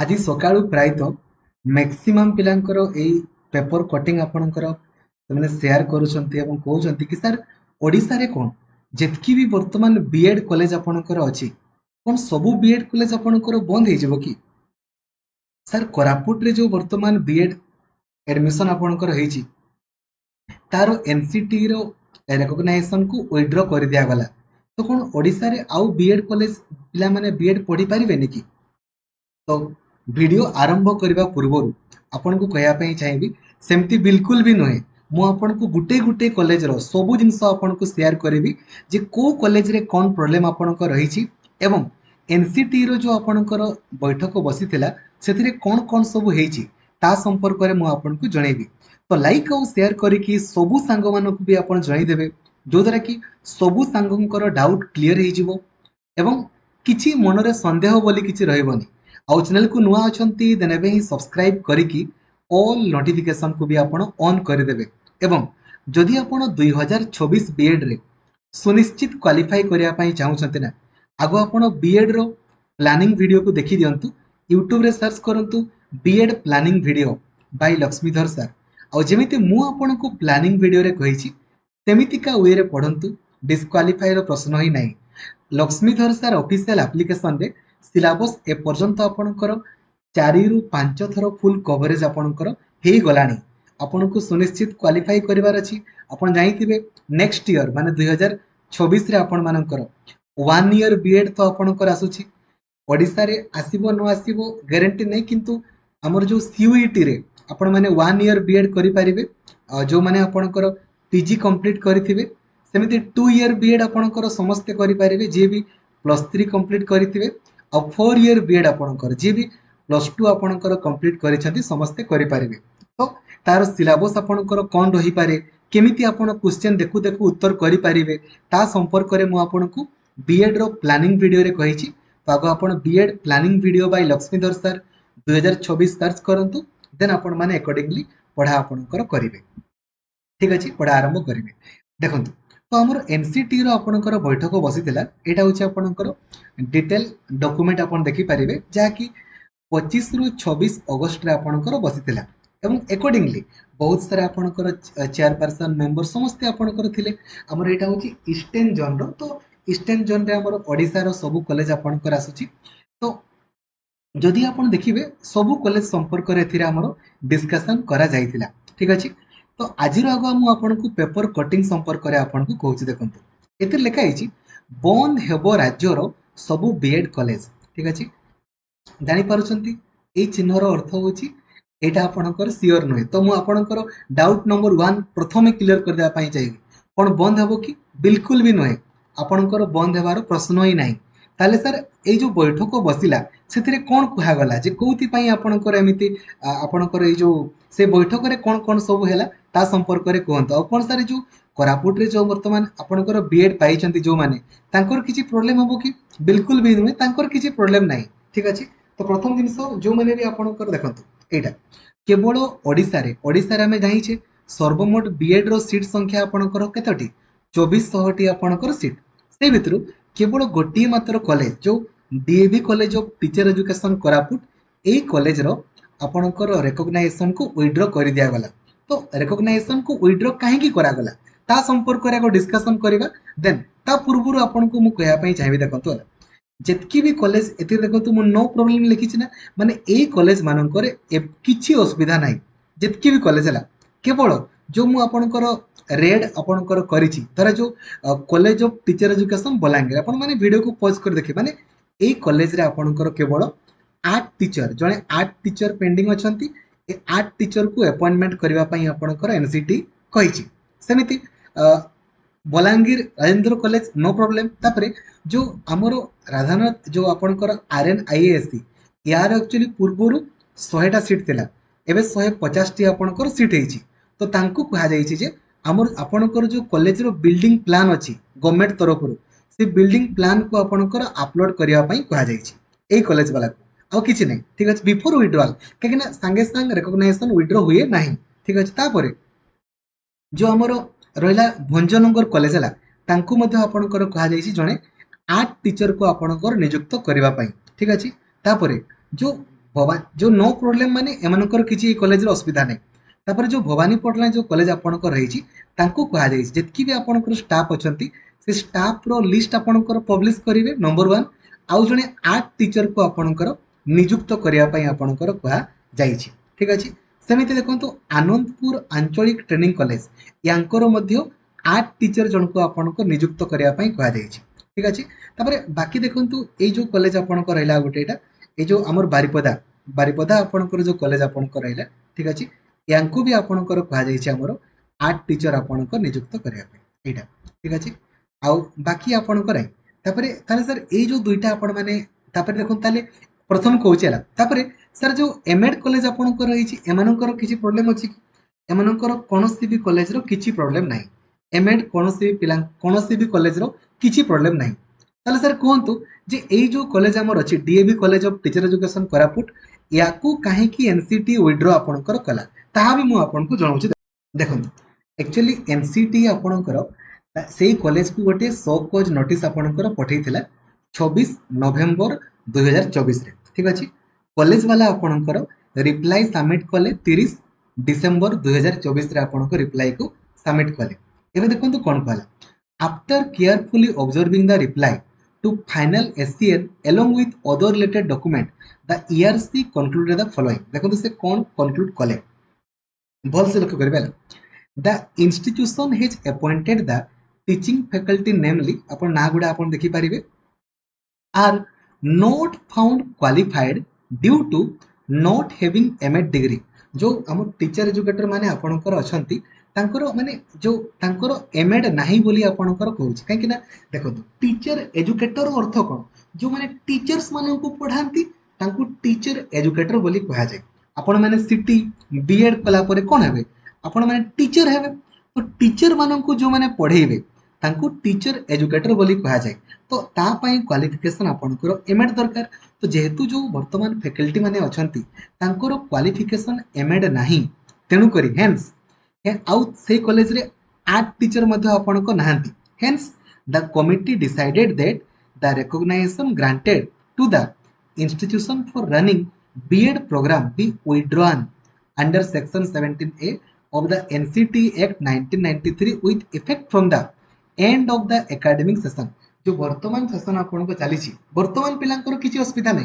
आज सकाळू प्रायतः मैक्सिमम पिलांकर एई paper cutting आपणकर से शेयर कहते कि सर ओडिशा रे कौन जितकी भी वर्तमान बीएड कॉलेज आपणकर अच्छी कौन सबू बीएड कॉलेज आपणकर बंद हो कि सर कोरापुट रे जो वर्तमान बीएड एडमिशन आपणकर होईची तार एनसीटी रो रिकॉग्नाइजेशन को विड्रॉ कर दिया गला तो कौन ओडिशा रे आउ बीएड कॉलेज पिला माने बीएड पढ़ी पारिबेनी कि तो वीडियो आरंभ करने पूर्व आपन को कहवाई चाहिए सेमती बिल्कुल भी नुहे मु आपन को गुटे गुटे कॉलेज रो सबु जिनस आपन को शेयर करी जे को कॉलेज रे कौन प्रॉब्लम आपन को रही एवं एनसीटी रो जो आपनकर बैठक बसी से कौन कौन सब होती ता संपर्क में मुझे आपन को जनइबी तो लाइक और शेयर करके सबू सांग मानक भी आप जनईदेवे जो द्वारा कि सबू सांगकर डाउट क्लीयर हो एवं किछि मनरे संदेह बोली किछि रहबनी आउ चैनल को नुआ अछंती देन एबे ही सब्सक्राइब करिकी ऑल नोटिफिकेशन को भी आपण ऑन कर देबे एवं जदि आपण 2026 बीएड रे सुनिश्चित क्वालिफाई करिया पई चाहउछंती ना आगो आपण बीएड रो प्लानिंग वीडियो को देखि दियंतु यूट्यूब रे सर्च करंतु B Ed planning video by Laxmidhar sir आ जेमिति मु आपण को प्लानिंग वीडियो रे कहिछि तेमितिका वे रे पढंतु डिस्क्वालिफाई रो प्रश्न ही नाही लक्ष्मीधर सर ऑफिशियल एप्लिकेशन रे सिलेबस ए पर्यंत आपणकर 4 रु 5 थर फुल कवरेज आपणकर हे गलानी आपन को सुनिश्चित क्वालिफाई करिवार अछि आपन जानिथिबे नेक्स्ट ईयर माने 2026 रे आपन मानकर 1 ईयर बीएड तो आपणकर आसुछि ओडिसा रे आसीबो न आसीबो गारंटी नै किंतु हमर जो सीयूईटी रे आपन माने 1 ईयर बीएड करि परिबे जो माने आपणकर पीजी कंप्लीट करिथिबे सेमिति 2 ईयर बीएड आपणकर समस्त करि परिबे जे भी +3 कंप्लीट करिथिबे आ 4 ईयर बीएड आपणकर जे भी +2 आपणकर कंप्लीट करिसंती समस्त करि परिबे तो तार सिलेबस आपणकर कोन रही पारे केमिति आपण क्वेश्चन देखु देखु उत्तर करि परिबे ता संपर्क रे मु आपणकू बीएड रो प्लानिंग वीडियो रे कहिछि तो आगो आपण B Ed planning video by Laxmidhar sir 2026 search करंतु देन आपण माने अकॉर्डिंगली पढ़ा आपणकर करिवे ठीक अछि पढ़ा आरंभ करिवे देखंतु तो हमर एनसीटी रो आपणकर बैठक बसितिला एटा होछि आपणकर डिटेल डॉक्यूमेंट आपण देखि परिबे जा कि 25 रु 26 अगस्त रे आपणकर बसितिला एवं अकॉर्डिंगली बहुत सारा आपणकर चेयरपर्सन मेंबर समस्त आपणकर थिले हमर एटा होछि ईस्टर्न जोन रो तो ईस्टर्न जोन रे हमर ओडिसा रो सब कॉलेज आपणकर आसुछि तो जदि आपण देखिबे सब कॉलेज संपर्क रे थिरा हमर डिस्कशन करा जाइतिला ठीक अछि तो आज आगे मुझे आपको पेपर कटिंग संपर्क में आपको कहूँ देखो ए लिखा बंद हेब राज्यर सबू बीएड कॉलेज ठीक अच्छे जापार ये चिन्हर अर्थ हूँ यहाँ आपंकर सियोर नुहे तो मुझे डाउट नंबर 1 प्रथम क्लीयर करदेवाई चाहिए कौन बंद हे कि बिल्कुल भी नुहे आपणकर बंद होबार प्रश्न ही ना ताले सर ये जो बैठक बसिला से कौन कहगला जे कौन आपणकर एमती आपणकर जो से बैठक में कौन कौन सब है ता संपर्क में कहतु आ कौन सर जो कोरापुट रे जो वर्तमान आपणकर बीएड पाई जो माने तांकर किसी प्रोब्लेम हम कि बिल्कुल भी नुहे तांकर किसी प्रोब्लेम ना ठीक अच्छे तो प्रथम जिनस जो मैंने भी आपणकर देखो यहाँ केवल ओडिशा रे आम जाइए सर्वमोट बीएड रो सीट संख्या आपणकर केतोटी 2400 आपणकर सीट से भितर केवल गोटे मात्र कॉलेज जो DAV college of teacher education Koraput ए कॉलेज रो आपणकर रिकॉग्नाइजेशन को विड्रॉ कर दिया गला तो रिकॉग्नाइजेशन को विड्रॉ कहीं करागला ता संपर्क में डिस्कशन करवा देन ता पूर्व आपको मुझे कहवाई चाहिए देखो जितकी भी कॉलेज ये देखो मुझे नो प्रॉब्लम लिखी ना माने ए कॉलेज मानकर किसी असुविधा ना जितकी भी कॉलेज है केवल जो मुझे आपणकर रेड आपणकर करिछि धरा जो college of teacher education Balangir आपण माने वीडियो को पॉज कर देखिए माने ए कॉलेज रे आपणकर केवल 8 टीचर जने 8 टीचर पेंडिंग अछंती ए 8 टीचर को अपॉइंटमेंट करबा पई आपणकर एनसीटी कहिछि सेमिति Balangir Rajendra college no problem तापरे जो हमरो राधानाथ जो आपणकर आरएन आईएएससी यार एक्चुअली पूर्वरु 100टा सीट थिला एबे 150 टी आपणकर सीट हेछि तो तांको कहा जाइछि जे आमर आपणकर जो कॉलेज रो बिल्डिंग प्लान अछि गवर्नमेंट तरफ से बिल्डिंग प्लान को आपणकर अपलोड करिया पई कहा जाइछि ए कॉलेज वाला को आ किछि नै ठीक अछि बिफोर विड्रॉल केकना संगे संग रिकॉग्नाइजेशन विड्रॉ हुए नाही ठीक अछि तापरे जो आमर रहिला भंजनगर कॉलेज है तांको मध्य आपणकर कहा जाइछि जणे 8 टीचर को आपणकर नियुक्त करिवा पई ठीक अछि तापरे जो जो नो प्रोब्लेम माने एमानकर किछि कॉलेज रो असुविधा नै तापर जो भवानी पटना जो कॉलेज आपनकर रहिछि तांको कहा जाय जेतकी भी आपनकर स्टाफ अछंती से स्टाफ रो लिस्ट आपनकर पब्लिश करिवे नंबर 1 आउ जने आर्ट टीचर को आपनकर नियुक्त करिया पई आपनकर कहा जायछि ठीक अछि सेमिति देखंतु आनंदपुर आंचलिक ट्रेनिंग कॉलेज यांकर मध्य आर्ट टीचर जनको आपनको नियुक्त करिया पई कहा जायछि ठीक अछि तापर बाकी देखंतु ए जो कॉलेज आपनको रहला गोटेटा ए जो हमर बारिपदा बारिपदा आपनकर जो कॉलेज आपनको रहला ठीक अछि यांको भी आपनकर कहा जायछि हमर आर्ट टीचर आपनको नियुक्त करिया पई एटा ठीक अछि आउ बाकी आपनकर है तापर ताले सर ए जो दुईटा आपन माने तापर देखन ताले प्रथम कहउचेला तापर सर जो एमएड कॉलेज आपनकर रहिछि एमानकर किछि प्रॉब्लम अछि कि एमानकर कोनोसी भी कॉलेज रो किछि प्रॉब्लम नाही एमएड कोनोसी भी पिला कोनोसी भी कॉलेज रो किछि प्रॉब्लम नाही ताले सर कहंतु जे एई जो कॉलेज हमर अछि DAV college of teacher education Koraput याकू काहे कि एनसीटी विथड्रॉ आपनकर कला ताहा भी मु आपनको जणाउछि देखंतु एक्चुअली एनसीटी आपनकर सेई कॉलेज को गोटे सो कॉज नोटिस आपनकर पठैथिला 26 नवेम्बर 2024 रे ठीक अछि कॉलेज वाला आपनकर रिप्लाई सबमिट कले 30 डिसेंबर 2024 रे आपनको रिप्लाई को सबमिट कले एबे देखंतु कोन कहला after carefully observing the reply to final SCN along with other related document the ERC concluded the following देखो से कौन conclude कले भल से लक्ष्य करिबे the institution has appointed the teaching faculty namely अपन ना गुडा अपन देखि परिबे are not found qualified due to not having MA degree जो हम टीचर एजुकेटर माने आपनकर अछंती तांकर माने जो तांकर एमएड नाही बोली आपनकर कहउछि काहे कि ना देखो टीचर एजुकेटर अर्थ कोन जो माने टीचर्स माने को पढांती तांको टीचर एजुकेटर बोली कहा जाय आपण माने सिटी बीएड कला परे कोन हेबे आपण माने टीचर हेबे तो टीचर मानन को जो माने पढेइबे तांको टीचर एजुकेटर बोली कहा जाय तो ता पई क्वालिफिकेशन आपनकर एमएड दरकार तो जेहेतु जो वर्तमान फैकल्टी माने अछंती तांकर क्वालिफिकेशन एमएड नाही तेनु करी हेंस आउट से कॉलेज रे आर्ट टीचर मध्ये आपन को नाहंती hence the committee decided that the recognition granted to the institution for running B Ed programme be withdrawn under section 17A of the NCT Act 1993 with effect from the end of the academic session जो वर्तमान session आपन को चली छि वर्तमान पिलांकर किछि असुविधा नै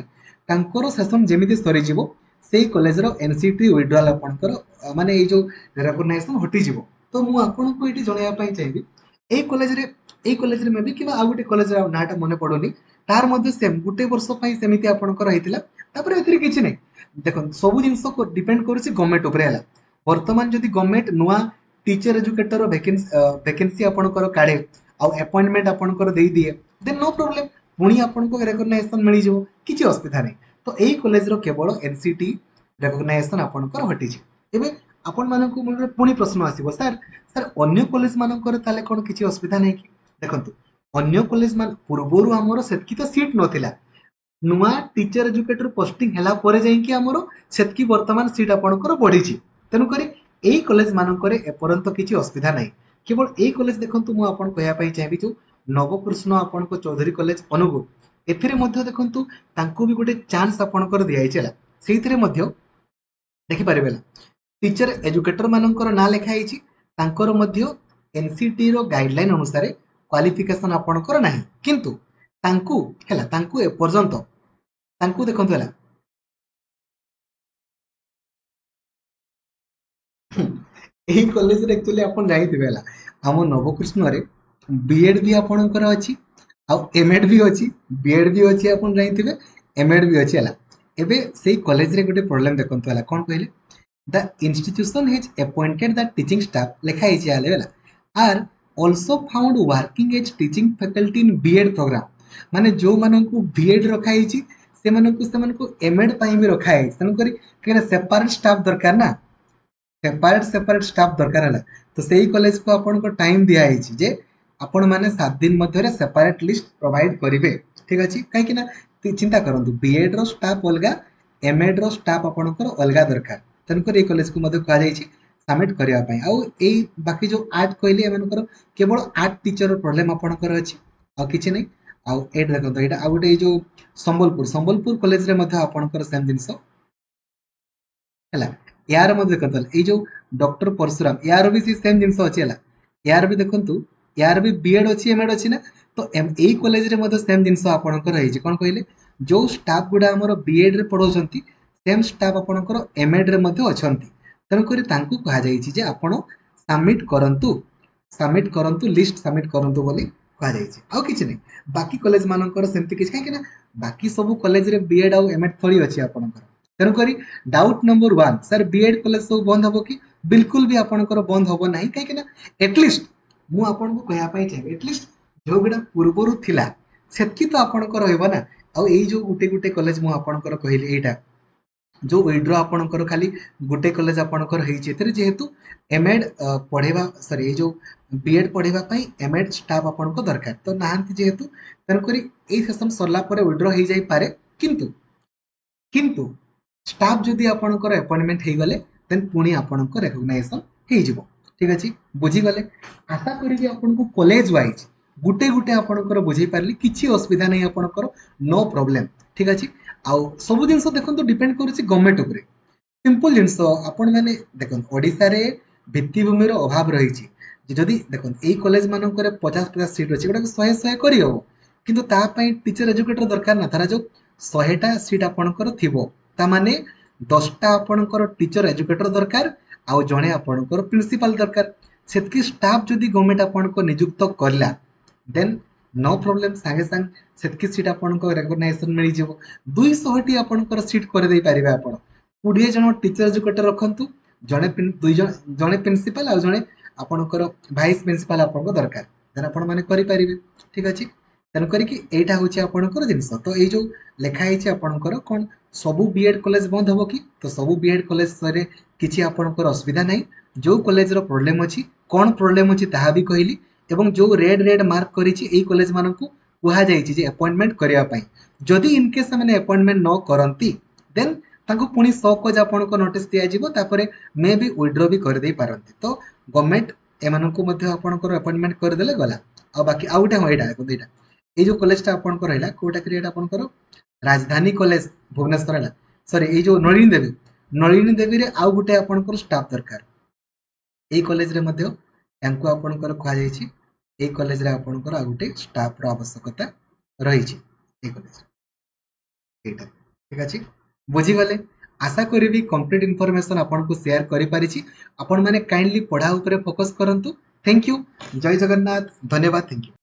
तांकर सेशन जेमिति सरी जिवो सेई कॉलेज रो एनसीटी विथड्रॉल आपनकर माने ए जो रिकॉग्निशन हटि जिवो तो मु आपन को एटी जणाया पई चाहिबी ए कॉलेज रे मे भी किबा आ गुटे कॉलेज रा नाटा मने पडोनी तार मध्ये सेम गुटे वर्ष पई सेमिति आपनकर रहितला तापर एथि किछि नै देखो सब जिंस को डिपेंड करूछि गवर्नमेंट ऊपर हला वर्तमान जदि गवर्नमेंट नुवा टीचर एजुकेटर रो वैकेंसी आपनकर काढे आ अपॉइंटमेंट आपनकर देई दिए देन नो प्रॉब्लम पुणी आपनको रिकॉग्निशन मिली जो किछि असुविधा नै तो एई कॉलेज रो केवल एनसीटी रिकॉग्निशन आपनकर हटि छि एबे आपन मानको मन पुणी प्रश्न आसीबो सर सर अन्य कॉलेज मानकर ताले कोन किछि असुविधा नै कि देखंतु अन्य कॉलेज मान पूर्वरु हमरो सेतकी तो सीट नथिला नुवा टीचर एजुकेटर पोस्टिंग हला परे जाई कि हमरो सेतकी वर्तमान सीट आपनकर बढ़ी छि तेनु करी एई कॉलेज मानकर एपरंत किछि असुविधा नै केवल ए कॉलेज देखंतु मु आपन कहया पई चाहबी जो नवकृष्ण आपन को चौधरी कॉलेज अनुगुण एथिरे मध्ये देखंतु तांको भी गोटे चांस आपन कर दियाई छला सेइथिरे मध्ये देखि परिबेला टीचर एजुकेटर मानकर ना लेखा आइछि तांकर मध्ये एनसीटी रो गाइडलाइन अनुसार क्वालिफिकेशन आपन कर नाही किंतु तांको हेला तांको ए पर्यंत तांको देखंतु हेला एही कॉलेज रे एक्चुअली अपन जाइथिबे हला हम नवकृष्ण रे बीएड भी आपनकर अछि आ एमएड भी अछि बीएड भी अछि अपन जाइथिबे एमएड भी अछि हला एबे सेही कॉलेज रे गोटे प्रॉब्लम देखंतु हला कोन कहले the institution has appointed the teaching staff लेखा आइछि हला हला are also found working as teaching faculty in B Ed programme माने जो माननकु बीएड रखा आइछि से एमएड पई भी रखा आइछि तन करी केना सेपरेट स्टाफ दरकार ना सेपरेट स्टाफ दरकार है तो सही कॉलेज को आपन को टाइम दिया है जे आपण माने 7 दिन मध्ये रे सेपरेट लिस्ट प्रोवाइड करिवे ठीक अछि काहे कि ना चिंता करंतु बीएड रो स्टाफ अलगा एमएड रो स्टाफ आपन को अलगा दरकार तन कर ए कॉलेज को मध्ये कहा जाय छी सबमिट करिया पई आ ए बाकी जो आर्ट कहली एमन कर केवल आर्ट टीचर रो प्रॉब्लम आपन कर अछि आ किछि नै आ एड देखो एटा आ गुटे जो संबलपुर कॉलेज रे मध्ये आपन कर सेम दिनस है यार मत देखो ये जो डॉक्टर परशुराम यार भी सेम जिनस अच्छी है यार भी देखु यार भी बीएड अच्छी एमएड अच्छी ना तो यही कॉलेज रे सेम जिनस आपणकर कौन कहले जो स्टाफ गुड़ा आमर बीएड रे पढ़ाउछंती सेम स्टाफ आपणकर एमएड रे मध्ये अछंती तेणुकर तांकु कहा जायछि जे आपण सबमिट करंतु लिस्ट सबमिट करंतु बोली कहा जायछि आउ किछि नै बाकी कॉलेज मानकर सेमति किछि काहे कि ना बाकी सब कॉलेज रे बीएड आउ एमएड थोड़ी अछि आपणकर तेणुकर doubt number 1 sir B Ed college सब बंद हबो कि बिल्कुल भी आपणकर बंद हबो नाही काहे कि ना एटलिस्ट मु आपन को कहया पाई छै एटलिस्ट जो गुडा पूर्वरु थिला सेतकी तो आपणकर रहबो ना आउ एई जो गुटे गुटे कॉलेज मु आपणकर कहली एटा जो विड्रो आपणकर खाली गुटे कॉलेज आपणकर हेछि एतरे जेहेतु एमएड पढेबा सॉरी जो बीएड पढेबा पई एमएड स्टाफ आपणको दरकार तो नाहंती जेहेतु तनकरी एई सेशन सरला परे विड्रो हे जाई पारे किंतु किंतु स्टाफ जदि आपणकर अपॉइंटमेंट हे गले देन पुणी आपणको रिकॉग्नाइजेशन हे जिवो ठीक अछि बुझी गले आशा करी आपणको कॉलेज वाइज गुटे गुटे आपणकर बुझी पारली किछि असुविधा नै आपणकर नो प्रॉब्लम ठीक अछि आउ सब जिनस देखंतु डिपेंड करूछि गवर्नमेंट उपरे सिंपल जिनस आपण माने देखन ओडिसा रे भित्तिभूमि रो अभाव रहिछि जदि देखन एई कॉलेज मानकर 50-50 सीट अछि गोटा 100-100 करि हो किंतु ता पई टीचर एजुकेटर दरकार ना तारा जो 100टा सीट आपणकर थिबो ता माने 10टा आपणकर टीचर एजुकेटर दरकार आउ जणे आपणकर प्रिंसिपल दरकार सेतकी स्टाफ जदि गवर्नमेंट आपणको नियुक्त करला देन नो प्रॉब्लम संगे संग सेतकी सीट आपणको रिकॉग्नाइजेशन मिल जिवो 200 टी आपणकर सीट कर दे पारिबे आपण 20 जण टीचर एजुकेटर रखंतु जणे दुई जण जणे प्रिंसिपल आ जणे आपणकर वाइस प्रिंसिपल आपणको दरकार देन आपण माने करि पारिबे ठीक अछि तेन करी कि एटा होछि आपणकर जिंस तो ए जो लेखा हेछि आपणकर कोन सबु बीएड कॉलेज बंद हबो कि तो सबु बीएड कॉलेज सरे किछि आपणकर असुविधा नै जो कॉलेज रो प्रॉब्लम अछि कोन प्रॉब्लम अछि ताहा भी कहली एवं जो रेड रेड मार्क करिछि एई कॉलेज मानकु कुहा जाइछि जे अपॉइंटमेंट करिया पई जदि इन केस माने अपॉइंटमेंट न करंती देन तांको पुनी 100 कोज आपनको नोटिस दिया जिवो तापरे मे भी विथड्रॉ भी कर दे पारंती तो गवर्नमेंट एमानकु मध्ये आपनकर अपॉइंटमेंट कर देले गला आ बाकी आउटे होइडा कोदिटा ए जो कॉलेज ता आपनकर रहला कोटा क्रिएट आपनकर राजधानी कॉलेज भुवनेश्वर हला सॉरी ए जो नलिनी देवी रे आउ गुटे आपनकर स्टाफ दरकार ए कॉलेज रे मध्ये यांको आपनकर कहा जायछि ए कॉलेज रे आपनकर आ गुटे स्टाफ रो आवश्यकता रहिछि ए कॉलेज एटा ठीक अछि बुझी गले आशा करी कंप्लीट इनफॉरमेशन आपन को शेयर करि पारिछि आपन माने काइंडली पढ़ा ऊपर फोकस करंतु थैंक यू जय जगन्नाथ धन्यवाद थैंक यू।